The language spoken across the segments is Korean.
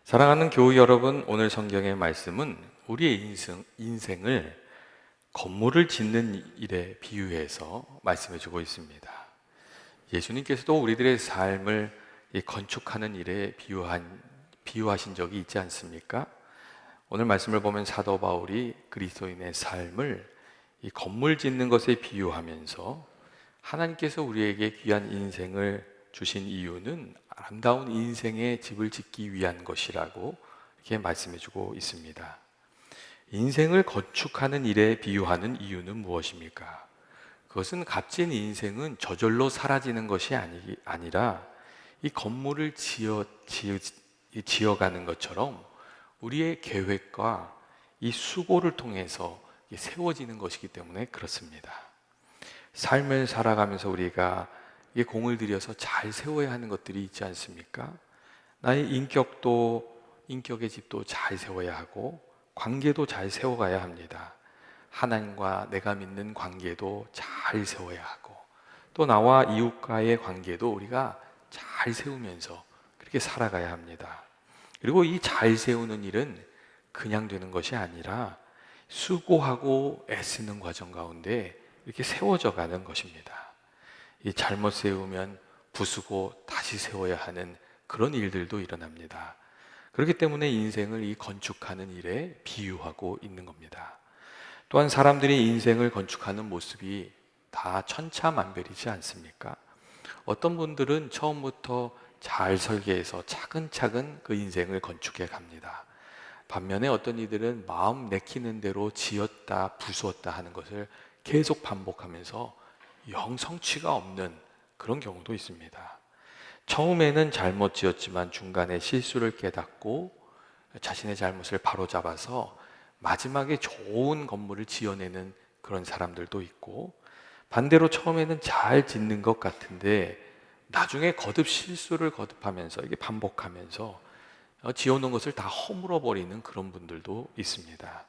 사랑하는 교우 여러분, 오늘 성경의 말씀은 우리의 인생을 건물을 짓는 일에 비유해서 말씀해 주고 있습니다. 예수님께서도 우리들의 삶을 이 건축하는 일에 비유하신 적이 있지 않습니까? 오늘 말씀을 보면 사도 바울이 그리스도인의 삶을 이 건물 짓는 것에 비유하면서 하나님께서 우리에게 귀한 인생을 주신 이유는 아름다운 인생의 집을 짓기 위한 것이라고 이렇게 말씀해 주고 있습니다. 인생을 건축하는 일에 비유하는 이유는 무엇입니까? 그것은 값진 인생은 저절로 사라지는 것이 아니라 이 건물을 지어가는 것처럼 우리의 계획과 이 수고를 통해서 세워지는 것이기 때문에 그렇습니다. 삶을 살아가면서 우리가 이 공을 들여서 잘 세워야 하는 것들이 있지 않습니까? 나의 인격의 집도 잘 세워야 하고 관계도 잘 세워가야 합니다. 하나님과 내가 믿는 관계도 잘 세워야 하고 또 나와 이웃과의 관계도 우리가 잘 세우면서 그렇게 살아가야 합니다. 그리고 이 잘 세우는 일은 그냥 되는 것이 아니라 수고하고 애쓰는 과정 가운데 이렇게 세워져 가는 것입니다. 이 잘못 세우면 부수고 다시 세워야 하는 그런 일들도 일어납니다. 그렇기 때문에 인생을 이 건축하는 일에 비유하고 있는 겁니다. 또한 사람들이 인생을 건축하는 모습이 다 천차만별이지 않습니까? 어떤 분들은 처음부터 잘 설계해서 차근차근 그 인생을 건축해 갑니다. 반면에 어떤 이들은 마음 내키는 대로 지었다 부수었다 하는 것을 계속 반복하면서 영 성취가 없는 그런 경우도 있습니다. 처음에는 잘못 지었지만 중간에 실수를 깨닫고 자신의 잘못을 바로잡아서 마지막에 좋은 건물을 지어내는 그런 사람들도 있고, 반대로 처음에는 잘 짓는 것 같은데 나중에 거듭 실수를 거듭하면서 이게 반복하면서 지어놓은 것을 다 허물어 버리는 그런 분들도 있습니다.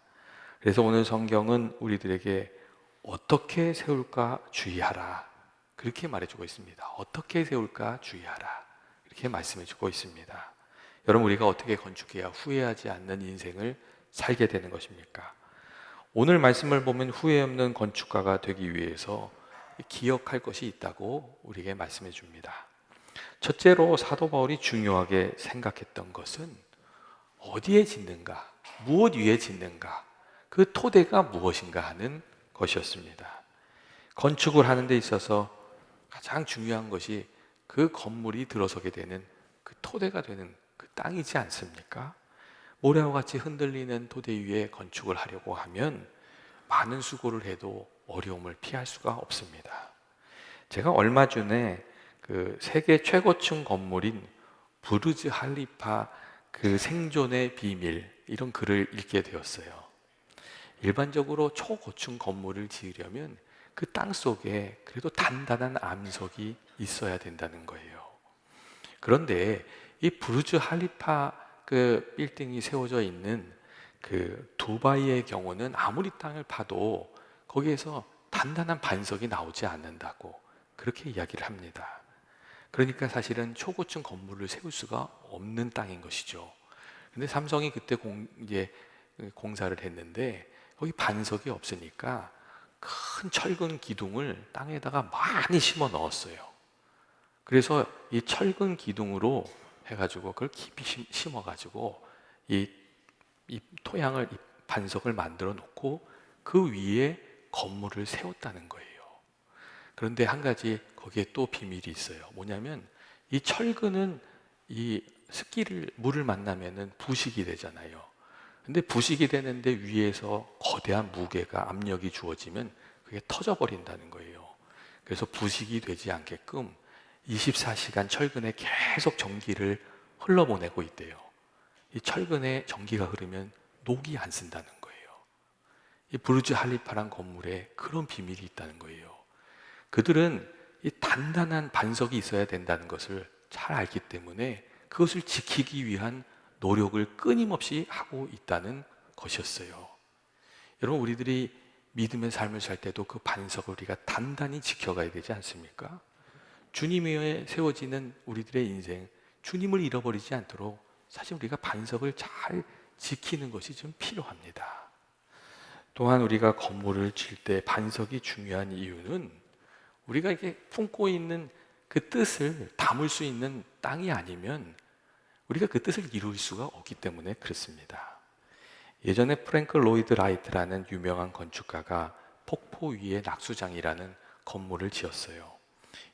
그래서 오늘 성경은 우리들에게 어떻게 세울까 주의하라, 그렇게 말해주고 있습니다. 어떻게 세울까 주의하라, 이렇게 말씀해주고 있습니다. 여러분, 우리가 어떻게 건축해야 후회하지 않는 인생을 살게 되는 것입니까? 오늘 말씀을 보면 후회 없는 건축가가 되기 위해서 기억할 것이 있다고 우리에게 말씀해 줍니다. 첫째로 사도 바울이 중요하게 생각했던 것은 어디에 짓는가, 무엇 위에 짓는가, 그 토대가 무엇인가 하는 것이었습니다. 건축을 하는 데 있어서 가장 중요한 것이 그 건물이 들어서게 되는 그 토대가 되는 그 땅이지 않습니까? 모래와 같이 흔들리는 토대 위에 건축을 하려고 하면 많은 수고를 해도 어려움을 피할 수가 없습니다. 제가 얼마 전에 그 세계 최고층 건물인 부르즈 할리파 그 생존의 비밀, 이런 글을 읽게 되었어요. 일반적으로 초고층 건물을 지으려면 그 땅 속에 그래도 단단한 암석이 있어야 된다는 거예요. 그런데 이 부르즈 할리파 그 빌딩이 세워져 있는 그 두바이의 경우는 아무리 땅을 파도 거기에서 단단한 반석이 나오지 않는다고 그렇게 이야기를 합니다. 그러니까 사실은 초고층 건물을 세울 수가 없는 땅인 것이죠. 근데 삼성이 그때 공사를 했는데 거기 반석이 없으니까 큰 철근 기둥을 땅에다가 많이 심어 넣었어요. 그래서 이 철근 기둥으로 해가지고 그걸 깊이 심어가지고 이 토양을, 이 반석을 만들어 놓고 그 위에 건물을 세웠다는 거예요. 그런데 한 가지 거기에 또 비밀이 있어요. 뭐냐면 이 철근은 이 물을 만나면은 부식이 되잖아요. 근데 부식이 되는데 위에서 거대한 무게가, 압력이 주어지면 그게 터져버린다는 거예요. 그래서 부식이 되지 않게끔 24시간 철근에 계속 전기를 흘러보내고 있대요. 이 철근에 전기가 흐르면 녹이 안 쓴다는 거예요. 이 부르즈 할리파란 건물에 그런 비밀이 있다는 거예요. 그들은 이 단단한 반석이 있어야 된다는 것을 잘 알기 때문에 그것을 지키기 위한 노력을 끊임없이 하고 있다는 것이었어요. 여러분, 우리들이 믿음의 삶을 살 때도 그 반석을 우리가 단단히 지켜가야 되지 않습니까? 주님 위에 세워지는 우리들의 인생, 주님을 잃어버리지 않도록 사실 우리가 반석을 잘 지키는 것이 좀 필요합니다. 또한 우리가 건물을 칠 때 반석이 중요한 이유는 우리가 이게 품고 있는 그 뜻을 담을 수 있는 땅이 아니면 우리가 그 뜻을 이룰 수가 없기 때문에 그렇습니다. 예전에 프랭크 로이드 라이트라는 유명한 건축가가 폭포 위에 낙수장이라는 건물을 지었어요.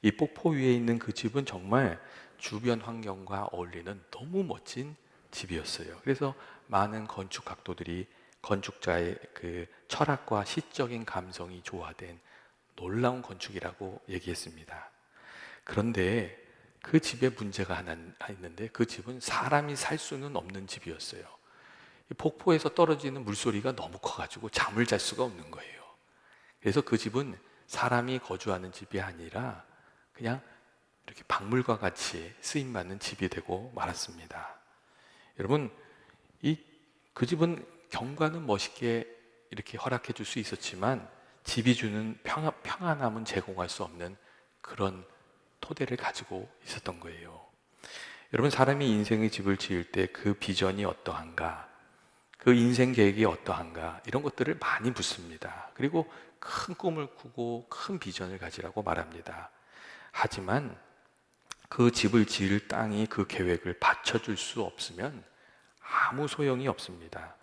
이 폭포 위에 있는 그 집은 정말 주변 환경과 어울리는 너무 멋진 집이었어요. 그래서 많은 건축 각도들이 건축자의 그 철학과 시적인 감성이 조화된 놀라운 건축이라고 얘기했습니다. 그런데 그 집에 문제가 하나 있는데, 그 집은 사람이 살 수는 없는 집이었어요. 이 폭포에서 떨어지는 물소리가 너무 커가지고 잠을 잘 수가 없는 거예요. 그래서 그 집은 사람이 거주하는 집이 아니라 그냥 이렇게 박물과 같이 쓰임받는 집이 되고 말았습니다. 여러분, 그 집은 경관은 멋있게 이렇게 허락해 줄 수 있었지만 집이 주는 평안함은 제공할 수 없는 그런 토대를 가지고 있었던 거예요. 여러분, 사람이 인생의 집을 지을 때 그 비전이 어떠한가, 그 인생 계획이 어떠한가, 이런 것들을 많이 묻습니다. 그리고 큰 꿈을 꾸고 큰 비전을 가지라고 말합니다. 하지만 그 집을 지을 땅이 그 계획을 받쳐줄 수 없으면 아무 소용이 없습니다.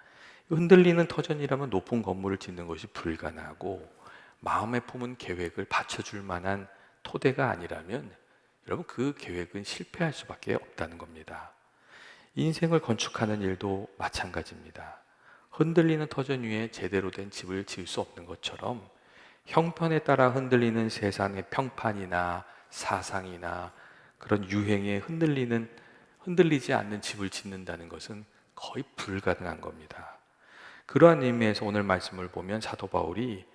흔들리는 터전이라면 높은 건물을 짓는 것이 불가능하고, 마음에 품은 계획을 받쳐줄 만한 토대가 아니라면 여러분, 그 계획은 실패할 수밖에 없다는 겁니다. 인생을 건축하는 일도 마찬가지입니다. 흔들리는 터전 위에 제대로 된 집을 지을 수 없는 것처럼 형편에 따라 흔들리는 세상의 평판이나 사상이나 그런 유행에 흔들리지 않는 집을 짓는다는 것은 거의 불가능한 겁니다. 그러한 의미에서 오늘 말씀을 보면 사도 바울이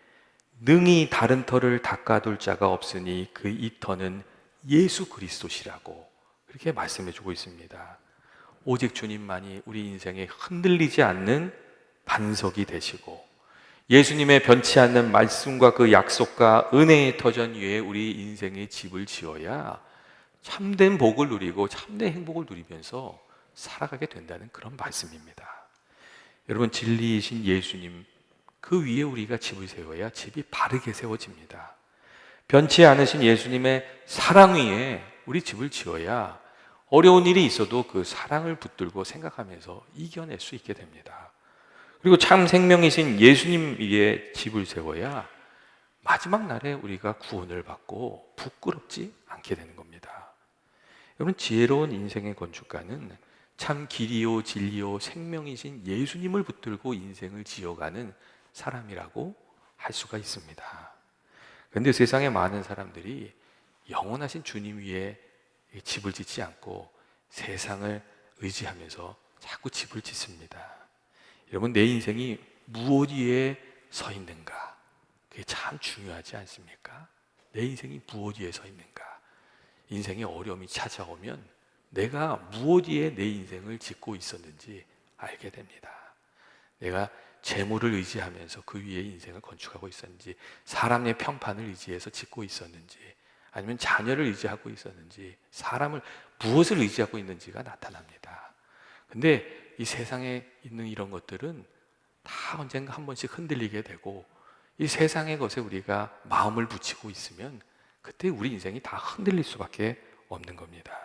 능히 다른 터를 닦아둘 자가 없으니 그 이 터는 예수 그리스도시라고 그렇게 말씀해 주고 있습니다. 오직 주님만이 우리 인생에 흔들리지 않는 반석이 되시고, 예수님의 변치 않는 말씀과 그 약속과 은혜의 터전 위에 우리 인생의 집을 지어야 참된 복을 누리고 참된 행복을 누리면서 살아가게 된다는 그런 말씀입니다. 여러분, 진리이신 예수님, 그 위에 우리가 집을 세워야 집이 바르게 세워집니다. 변치 않으신 예수님의 사랑 위에 우리 집을 지어야 어려운 일이 있어도 그 사랑을 붙들고 생각하면서 이겨낼 수 있게 됩니다. 그리고 참 생명이신 예수님 위에 집을 세워야 마지막 날에 우리가 구원을 받고 부끄럽지 않게 되는 겁니다. 여러분, 지혜로운 인생의 건축가는 참 길이요 진리요 생명이신 예수님을 붙들고 인생을 지어가는 사람이라고 할 수가 있습니다. 그런데 세상에 많은 사람들이 영원하신 주님 위에 집을 짓지 않고 세상을 의지하면서 자꾸 집을 짓습니다. 여러분, 내 인생이 무엇 위에 서 있는가, 그게 참 중요하지 않습니까? 내 인생이 무엇 위에 서 있는가. 인생의 어려움이 찾아오면 내가 무엇 위에 내 인생을 짓고 있었는지 알게 됩니다. 내가 재물을 의지하면서 그 위에 인생을 건축하고 있었는지, 사람의 평판을 의지해서 짓고 있었는지, 아니면 자녀를 의지하고 있었는지, 사람을 무엇을 의지하고 있는지가 나타납니다. 근데 이 세상에 있는 이런 것들은 다 언젠가 한 번씩 흔들리게 되고, 이 세상의 것에 우리가 마음을 붙이고 있으면 그때 우리 인생이 다 흔들릴 수밖에 없는 겁니다.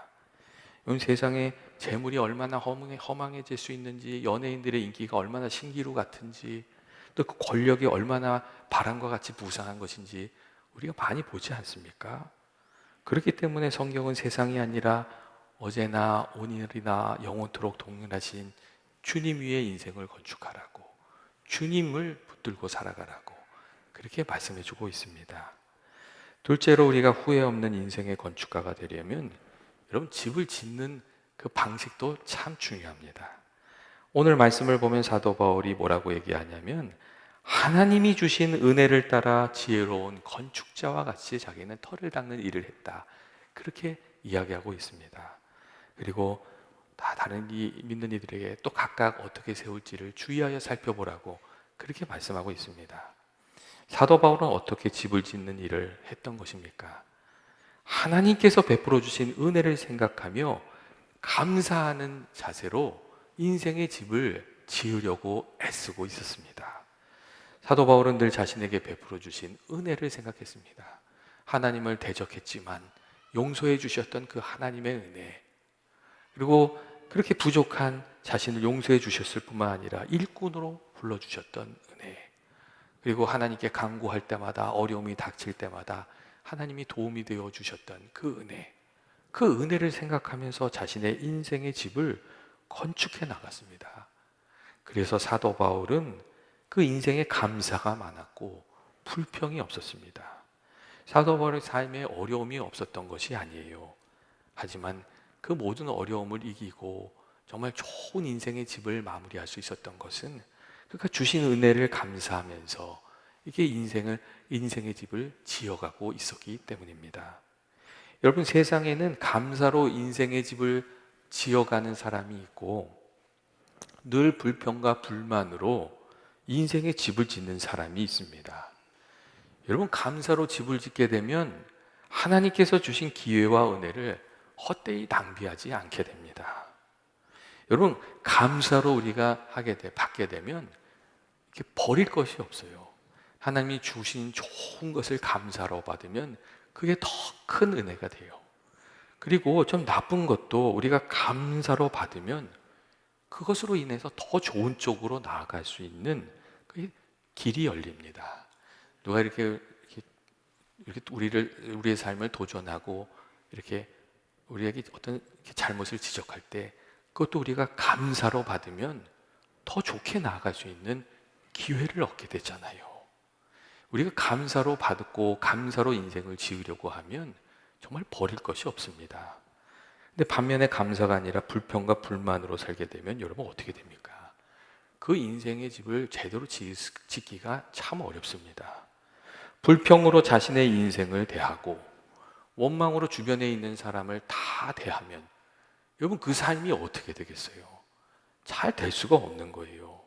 세상에 재물이 얼마나 허망해질 수 있는지, 연예인들의 인기가 얼마나 신기루 같은지, 또 그 권력이 얼마나 바람과 같이 무상한 것인지 우리가 많이 보지 않습니까? 그렇기 때문에 성경은 세상이 아니라 어제나 오늘이나 영원토록 동일하신 주님 위에 인생을 건축하라고, 주님을 붙들고 살아가라고 그렇게 말씀해 주고 있습니다. 둘째로, 우리가 후회 없는 인생의 건축가가 되려면 여러분, 집을 짓는 그 방식도 참 중요합니다. 오늘 말씀을 보면 사도 바울이 뭐라고 얘기하냐면, 하나님이 주신 은혜를 따라 지혜로운 건축자와 같이 자기는 터를 닦는 일을 했다, 그렇게 이야기하고 있습니다. 그리고 다른 믿는 이들에게 또 각각 어떻게 세울지를 주의하여 살펴보라고 그렇게 말씀하고 있습니다. 사도 바울은 어떻게 집을 짓는 일을 했던 것입니까? 하나님께서 베풀어 주신 은혜를 생각하며 감사하는 자세로 인생의 집을 지으려고 애쓰고 있었습니다. 사도 바울은 늘 자신에게 베풀어 주신 은혜를 생각했습니다. 하나님을 대적했지만 용서해 주셨던 그 하나님의 은혜, 그리고 그렇게 부족한 자신을 용서해 주셨을 뿐만 아니라 일꾼으로 불러주셨던 은혜, 그리고 하나님께 간구할 때마다, 어려움이 닥칠 때마다 하나님이 도움이 되어 주셨던 그 은혜, 그 은혜를 생각하면서 자신의 인생의 집을 건축해 나갔습니다. 그래서 사도 바울은 그 인생에 감사가 많았고 불평이 없었습니다. 사도 바울의 삶에 어려움이 없었던 것이 아니에요. 하지만 그 모든 어려움을 이기고 정말 좋은 인생의 집을 마무리할 수 있었던 것은 그가 주신 은혜를 감사하면서 이게 인생의 집을 지어가고 있었기 때문입니다. 여러분, 세상에는 감사로 인생의 집을 지어가는 사람이 있고 늘 불평과 불만으로 인생의 집을 짓는 사람이 있습니다. 여러분, 감사로 집을 짓게 되면 하나님께서 주신 기회와 은혜를 헛되이 낭비하지 않게 됩니다. 여러분, 감사로 우리가 받게 되면 이렇게 버릴 것이 없어요. 하나님이 주신 좋은 것을 감사로 받으면 그게 더 큰 은혜가 돼요. 그리고 좀 나쁜 것도 우리가 감사로 받으면 그것으로 인해서 더 좋은 쪽으로 나아갈 수 있는 그 길이 열립니다. 누가 이렇게 우리의 삶을 도전하고 이렇게 우리에게 어떤 잘못을 지적할 때 그것도 우리가 감사로 받으면 더 좋게 나아갈 수 있는 기회를 얻게 되잖아요. 우리가 감사로 받고 감사로 인생을 지으려고 하면 정말 버릴 것이 없습니다. 근데 반면에 감사가 아니라 불평과 불만으로 살게 되면 여러분 어떻게 됩니까? 그 인생의 집을 제대로 짓기가 참 어렵습니다. 불평으로 자신의 인생을 대하고 원망으로 주변에 있는 사람을 다 대하면 여러분 그 삶이 어떻게 되겠어요? 잘 될 수가 없는 거예요.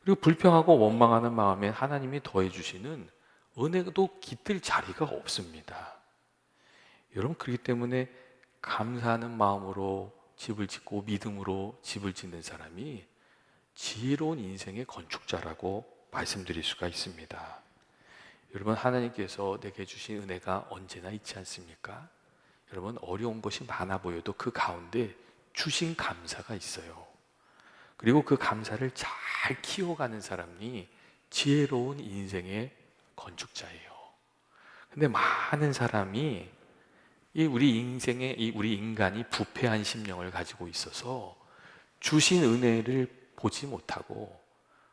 그리고 불평하고 원망하는 마음에 하나님이 더해 주시는 은혜도 깃들 자리가 없습니다. 여러분, 그렇기 때문에 감사하는 마음으로 집을 짓고 믿음으로 집을 짓는 사람이 지혜로운 인생의 건축자라고 말씀드릴 수가 있습니다. 여러분, 하나님께서 내게 주신 은혜가 언제나 있지 않습니까? 여러분, 어려운 것이 많아 보여도 그 가운데 주신 감사가 있어요. 그리고 그 감사를 잘 키워가는 사람이 지혜로운 인생의 건축자예요. 근데 많은 사람이 우리 인간이 부패한 심령을 가지고 있어서 주신 은혜를 보지 못하고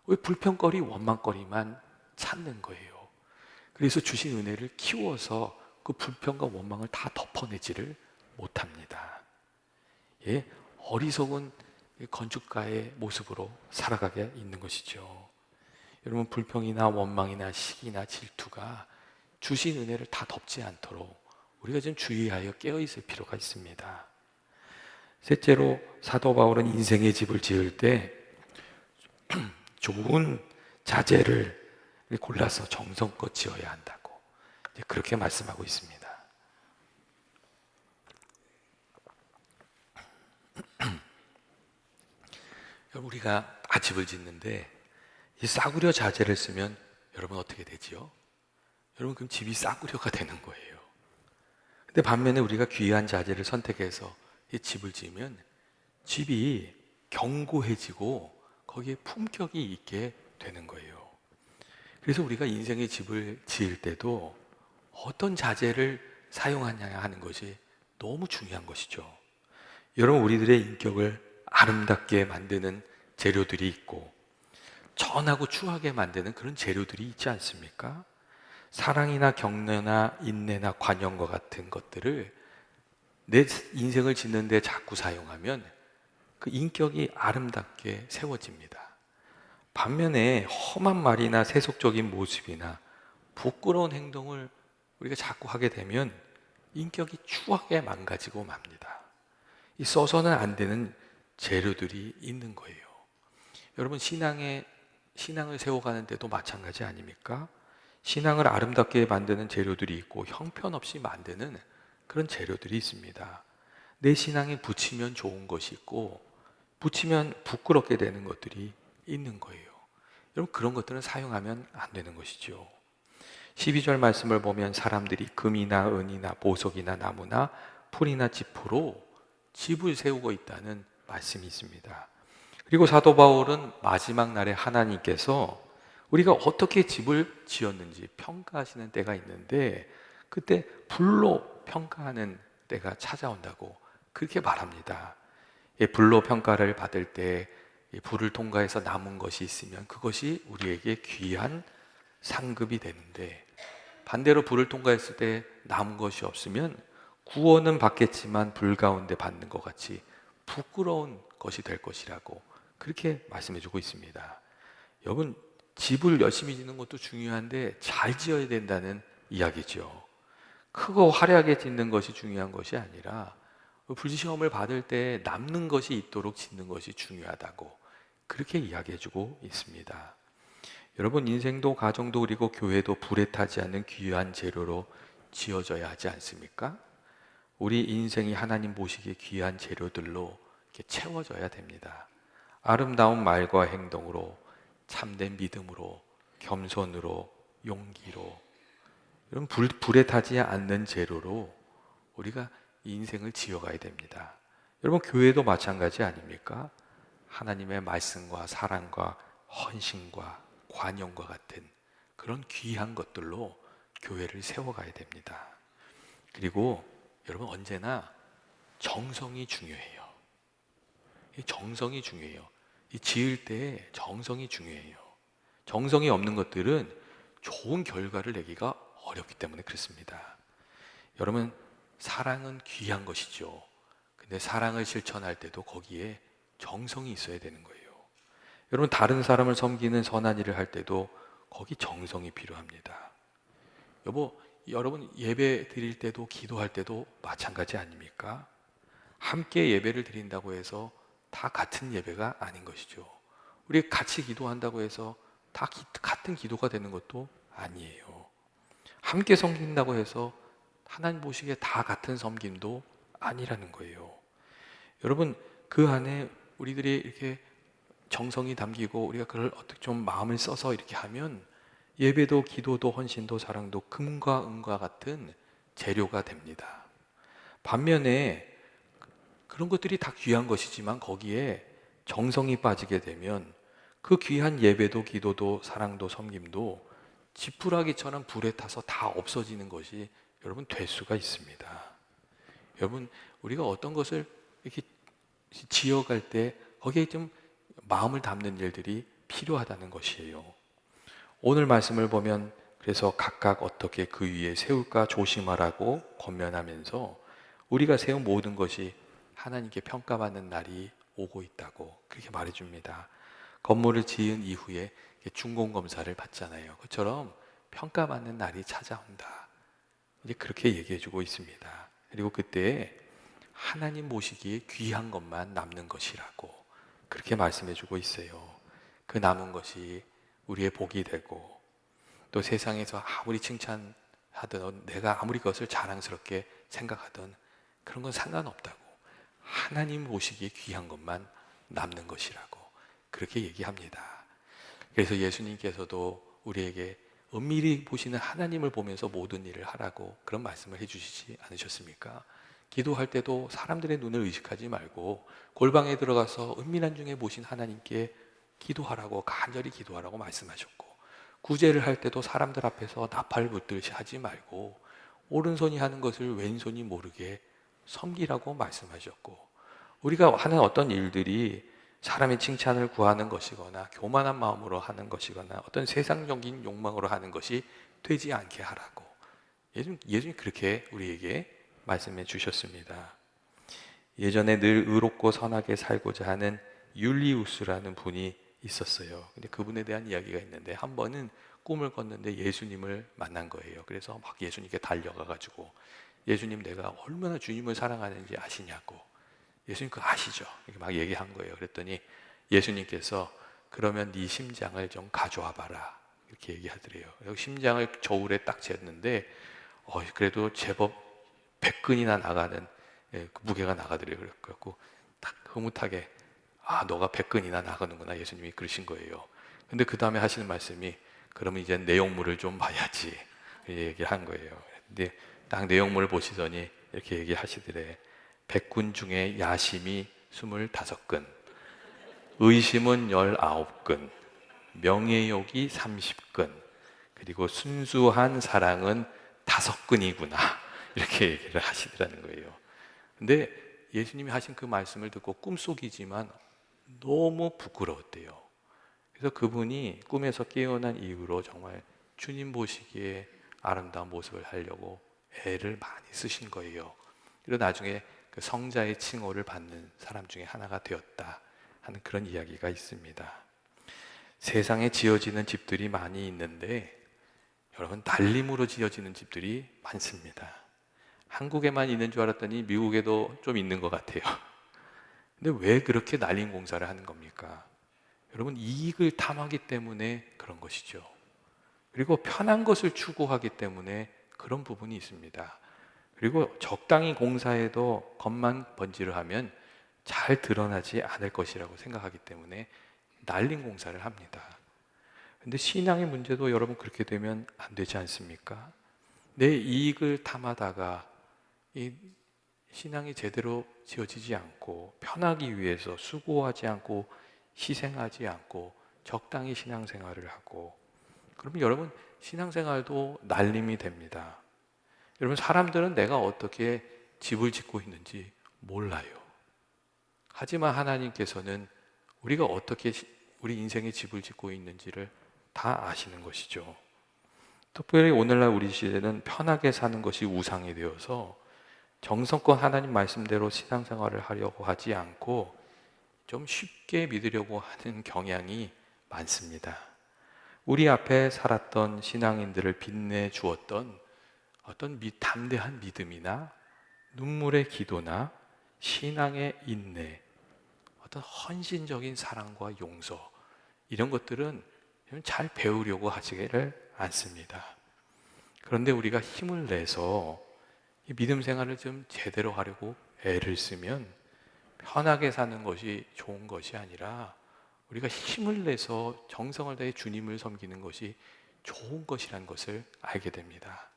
왜 불평거리, 원망거리만 찾는 거예요. 그래서 주신 은혜를 키워서 그 불평과 원망을 다 덮어내지를 못합니다. 예, 어리석은 건축가의 모습으로 살아가게 있는 것이죠. 여러분, 불평이나 원망이나 시기나 질투가 주신 은혜를 다 덮지 않도록 우리가 좀 주의하여 깨어있을 필요가 있습니다. 셋째로, 사도 바울은 인생의 집을 지을 때 좋은 자재를 골라서 정성껏 지어야 한다고 그렇게 말씀하고 있습니다. 우리가 집을 짓는데 이 싸구려 자재를 쓰면 여러분 어떻게 되지요? 여러분, 그럼 집이 싸구려가 되는 거예요. 근데 반면에 우리가 귀한 자재를 선택해서 이 집을 지으면 집이 견고해지고 거기에 품격이 있게 되는 거예요. 그래서 우리가 인생의 집을 지을 때도 어떤 자재를 사용하냐 하는 것이 너무 중요한 것이죠. 여러분, 우리들의 인격을 아름답게 만드는 재료들이 있고 전하고 추하게 만드는 그런 재료들이 있지 않습니까? 사랑이나 격려나 인내나 관용과 같은 것들을 내 인생을 짓는 데 자꾸 사용하면 그 인격이 아름답게 세워집니다. 반면에 험한 말이나 세속적인 모습이나 부끄러운 행동을 우리가 자꾸 하게 되면 인격이 추하게 망가지고 맙니다. 이 써서는 안 되는 재료들이 있는 거예요. 여러분, 신앙을 세워가는 데도 마찬가지 아닙니까? 신앙을 아름답게 만드는 재료들이 있고 형편없이 만드는 그런 재료들이 있습니다. 내 신앙에 붙이면 좋은 것이 있고 붙이면 부끄럽게 되는 것들이 있는 거예요. 여러분, 그런 것들은 사용하면 안 되는 것이죠. 12절 말씀을 보면 사람들이 금이나 은이나 보석이나 나무나 풀이나 지푸로 집을 세우고 있다는 말씀이 있습니다. 그리고 사도 바울은 마지막 날에 하나님께서 우리가 어떻게 집을 지었는지 평가하시는 때가 있는데 그때 불로 평가하는 때가 찾아온다고 그렇게 말합니다. 불로 평가를 받을 때 불을 통과해서 남은 것이 있으면 그것이 우리에게 귀한 상급이 되는데, 반대로 불을 통과했을 때 남은 것이 없으면 구원은 받겠지만 불 가운데 받는 것 같이 부끄러운 것이 될 것이라고 그렇게 말씀해 주고 있습니다. 여러분, 집을 열심히 짓는 것도 중요한데 잘 지어야 된다는 이야기죠. 크고 화려하게 짓는 것이 중요한 것이 아니라 불시험을 받을 때 남는 것이 있도록 짓는 것이 중요하다고 그렇게 이야기해 주고 있습니다. 여러분, 인생도 가정도 그리고 교회도 불에 타지 않는 귀한 재료로 지어져야 하지 않습니까? 우리 인생이 하나님 보시기에 귀한 재료들로 이렇게 채워져야 됩니다. 아름다운 말과 행동으로, 참된 믿음으로, 겸손으로, 용기로, 이런 불에 타지 않는 재료로 우리가 이 인생을 지어가야 됩니다. 여러분, 교회도 마찬가지 아닙니까? 하나님의 말씀과 사랑과 헌신과 관용과 같은 그런 귀한 것들로 교회를 세워가야 됩니다. 그리고 여러분, 언제나 정성이 중요해요. 이 정성이 중요해요. 이 지을 때 정성이 중요해요. 정성이 없는 것들은 좋은 결과를 내기가 어렵기 때문에 그렇습니다. 여러분, 사랑은 귀한 것이죠. 근데 사랑을 실천할 때도 거기에 정성이 있어야 되는 거예요. 여러분, 다른 사람을 섬기는 선한 일을 할 때도 거기 정성이 필요합니다. 여러분, 예배 드릴 때도 기도할 때도 마찬가지 아닙니까? 함께 예배를 드린다고 해서 다 같은 예배가 아닌 것이죠. 우리 같이 기도한다고 해서 다 같은 기도가 되는 것도 아니에요. 함께 섬긴다고 해서 하나님 보시기에 다 같은 섬김도 아니라는 거예요. 여러분, 그 안에 우리들이 이렇게 정성이 담기고 우리가 그걸 어떻게 좀 마음을 써서 이렇게 하면 예배도 기도도 헌신도 사랑도 금과 은과 같은 재료가 됩니다. 반면에 그런 것들이 다 귀한 것이지만 거기에 정성이 빠지게 되면 그 귀한 예배도 기도도 사랑도 섬김도 지푸라기처럼 불에 타서 다 없어지는 것이 여러분 될 수가 있습니다. 여러분, 우리가 어떤 것을 이렇게 지어갈 때 거기에 좀 마음을 담는 일들이 필요하다는 것이에요. 오늘 말씀을 보면 그래서 각각 어떻게 그 위에 세울까 조심하라고 권면하면서 우리가 세운 모든 것이 하나님께 평가받는 날이 오고 있다고 그렇게 말해줍니다. 건물을 지은 이후에 준공검사를 받잖아요. 그처럼 평가받는 날이 찾아온다. 이제 그렇게 얘기해주고 있습니다. 그리고 그때 하나님 모시기에 귀한 것만 남는 것이라고 그렇게 말씀해주고 있어요. 그 남은 것이 우리의 복이 되고 또 세상에서 아무리 칭찬하든 내가 아무리 그것을 자랑스럽게 생각하든 그런 건 상관없다고, 하나님 보시기에 귀한 것만 남는 것이라고 그렇게 얘기합니다. 그래서 예수님께서도 우리에게 은밀히 보시는 하나님을 보면서 모든 일을 하라고 그런 말씀을 해주시지 않으셨습니까? 기도할 때도 사람들의 눈을 의식하지 말고 골방에 들어가서 은밀한 중에 보신 하나님께 기도하라고, 간절히 기도하라고 말씀하셨고, 구제를 할 때도 사람들 앞에서 나팔 붙들듯이 하지 말고 오른손이 하는 것을 왼손이 모르게 섬기라고 말씀하셨고, 우리가 하는 어떤 일들이 사람의 칭찬을 구하는 것이거나 교만한 마음으로 하는 것이거나 어떤 세상적인 욕망으로 하는 것이 되지 않게 하라고 예수님이 그렇게 우리에게 말씀해 주셨습니다. 예전에 늘 의롭고 선하게 살고자 하는 율리우스라는 분이 있었어요. 근데 그분에 대한 이야기가 있는데, 한 번은 꿈을 꿨는데 예수님을 만난 거예요. 그래서 막 예수님께 달려가가지고 예수님, 내가 얼마나 주님을 사랑하는지 아시냐고. 예수님 그거 아시죠? 이렇게 막 얘기한 거예요. 그랬더니 예수님께서 그러면 네 심장을 좀 가져와 봐라 이렇게 얘기하더래요. 심장을 저울에 딱 쟀는데 그래도 제법 100근이나 나가는 그 무게가 나가더래요. 그래갖고 딱 흐뭇하게 너가 100근이나 나가는구나, 예수님이 그러신 거예요. 근데 그 다음에 하시는 말씀이 그러면 이제 내용물을 좀 봐야지 얘기를 한 거예요. 근데 딱 내용물을 보시더니 이렇게 얘기하시더래. 백군 중에 야심이 25근, 의심은 19근, 명예욕이 30근, 그리고 순수한 사랑은 5근이구나, 이렇게 얘기를 하시더라는 거예요. 근데 예수님이 하신 그 말씀을 듣고 꿈속이지만 너무 부끄러웠대요. 그래서 그분이 꿈에서 깨어난 이후로 정말 주님 보시기에 아름다운 모습을 하려고 애를 많이 쓰신 거예요. 그리고 나중에 그 성자의 칭호를 받는 사람 중에 하나가 되었다 하는 그런 이야기가 있습니다. 세상에 지어지는 집들이 많이 있는데 여러분, 날림으로 지어지는 집들이 많습니다. 한국에만 있는 줄 알았더니 미국에도 좀 있는 것 같아요. 근데 왜 그렇게 날림 공사를 하는 겁니까? 여러분, 이익을 탐하기 때문에 그런 것이죠. 그리고 편한 것을 추구하기 때문에 그런 부분이 있습니다. 그리고 적당히 공사해도 겉만 번지르하면 잘 드러나지 않을 것이라고 생각하기 때문에 날림 공사를 합니다. 근데 신앙의 문제도 여러분 그렇게 되면 안 되지 않습니까? 내 이익을 탐하다가 이 신앙이 제대로 지어지지 않고, 편하기 위해서 수고하지 않고 희생하지 않고 적당히 신앙생활을 하고, 그러면 여러분 신앙생활도 날림이 됩니다. 여러분, 사람들은 내가 어떻게 집을 짓고 있는지 몰라요. 하지만 하나님께서는 우리가 어떻게 우리 인생의 집을 짓고 있는지를 다 아시는 것이죠. 특별히 오늘날 우리 시대는 편하게 사는 것이 우상이 되어서 정성껏 하나님 말씀대로 신앙생활을 하려고 하지 않고 좀 쉽게 믿으려고 하는 경향이 많습니다. 우리 앞에 살았던 신앙인들을 빛내 주었던 어떤 담대한 믿음이나 눈물의 기도나 신앙의 인내, 어떤 헌신적인 사랑과 용서, 이런 것들은 잘 배우려고 하지를 않습니다. 그런데 우리가 힘을 내서 이 믿음 생활을 좀 제대로 하려고 애를 쓰면 편하게 사는 것이 좋은 것이 아니라 우리가 힘을 내서 정성을 다해 주님을 섬기는 것이 좋은 것이라는 것을 알게 됩니다.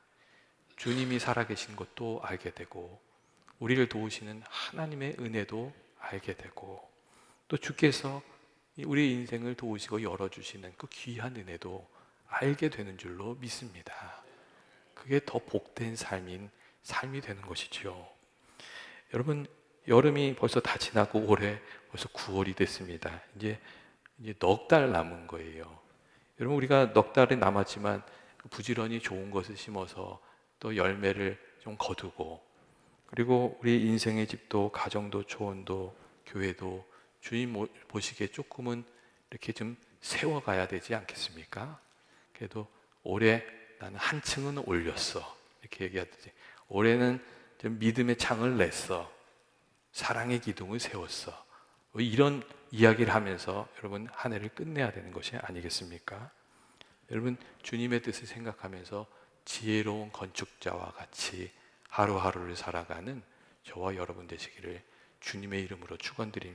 주님이 살아계신 것도 알게 되고, 우리를 도우시는 하나님의 은혜도 알게 되고, 또 주께서 우리 인생을 도우시고 열어주시는 그 귀한 은혜도 알게 되는 줄로 믿습니다. 그게 더 복된 삶이 되는 것이죠. 여러분, 여름이 벌써 다 지나고 올해 벌써 9월이 됐습니다. 이제 넉 달 남은 거예요. 여러분, 우리가 넉 달이 남았지만 부지런히 좋은 것을 심어서 또 열매를 좀 거두고, 그리고 우리 인생의 집도 가정도 초원도 교회도 주님 보시기에 조금은 이렇게 좀 세워가야 되지 않겠습니까? 그래도 올해 나는 한 층은 올렸어, 이렇게 얘기하듯이 올해는 좀 믿음의 창을 냈어, 사랑의 기둥을 세웠어, 이런 이야기를 하면서 여러분 한 해를 끝내야 되는 것이 아니겠습니까? 여러분, 주님의 뜻을 생각하면서 지혜로운 건축자와 같이 하루하루를 살아가는 저와 여러분 되시기를 주님의 이름으로 축원드립니다.